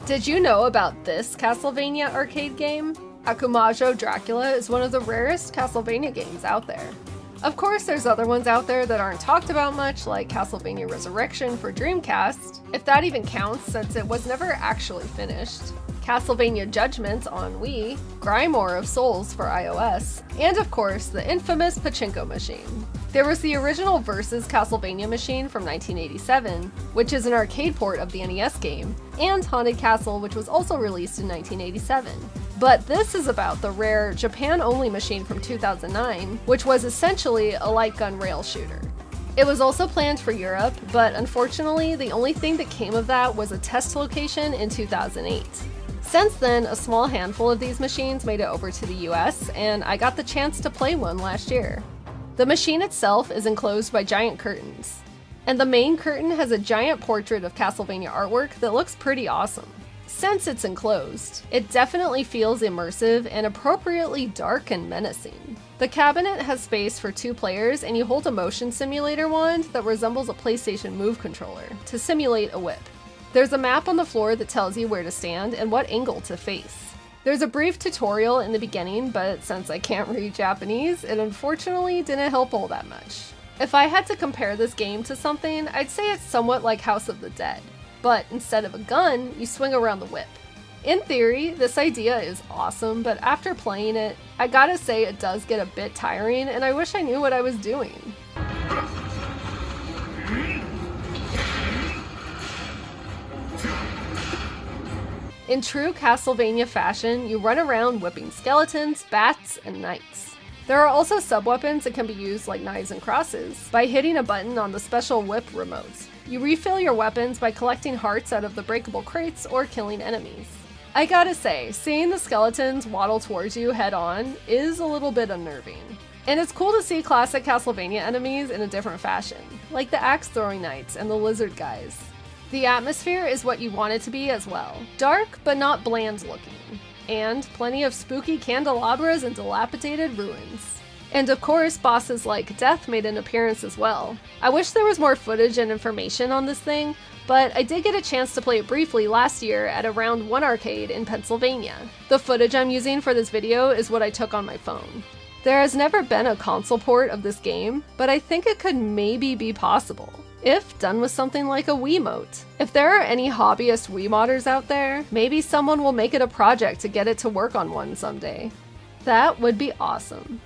Did you know about this Castlevania arcade game? Akumajou Dracula is one of the rarest Castlevania games out there. Of course, there's other ones out there that aren't talked about much, like Castlevania Resurrection for Dreamcast, if that even counts since it was never actually finished, Castlevania Judgment on Wii, Grimoire of Souls for iOS, and of course, the infamous Pachinko machine. There was the original Versus Castlevania machine from 1987, which is an arcade port of the NES game, and Haunted Castle, which was also released in 1987. But this is about the rare Japan-only machine from 2009, which was essentially a light gun rail shooter. It was also planned for Europe, but unfortunately, the only thing that came of that was a test location in 2008. Since then, a small handful of these machines made it over to the US, and I got the chance to play one last year. The machine itself is enclosed by giant curtains, and the main curtain has a giant portrait of Castlevania artwork that looks pretty awesome. Since it's enclosed, it definitely feels immersive and appropriately dark and menacing. The cabinet has space for 2 players, and you hold a motion simulator wand that resembles a PlayStation Move controller to simulate a whip. There's a map on the floor that tells you where to stand and what angle to face. There's a brief tutorial in the beginning, but since I can't read Japanese, it unfortunately didn't help all that much. If I had to compare this game to something, I'd say it's somewhat like House of the Dead, but instead of a gun, you swing around the whip. In theory, this idea is awesome, but after playing it, I gotta say it does get a bit tiring, and I wish I knew what I was doing. In true Castlevania fashion, you run around whipping skeletons, bats, and knights. There are also sub-weapons that can be used like knives and crosses by hitting a button on the special whip remote. You refill your weapons by collecting hearts out of the breakable crates or killing enemies. I gotta say, seeing the skeletons waddle towards you head-on is a little bit unnerving. And it's cool to see classic Castlevania enemies in a different fashion, like the axe-throwing knights and the lizard guys. The atmosphere is what you want it to be as well. Dark, but not bland looking. And plenty of spooky candelabras and dilapidated ruins. And of course, bosses like Death made an appearance as well. I wish there was more footage and information on this thing, but I did get a chance to play it briefly last year at a Round 1 arcade in Pennsylvania. The footage I'm using for this video is what I took on my phone. There has never been a console port of this game, but I think it could maybe be possible, if done with something like a Wiimote. If there are any hobbyist Wiimodders out there, maybe someone will make it a project to get it to work on one someday. That would be awesome.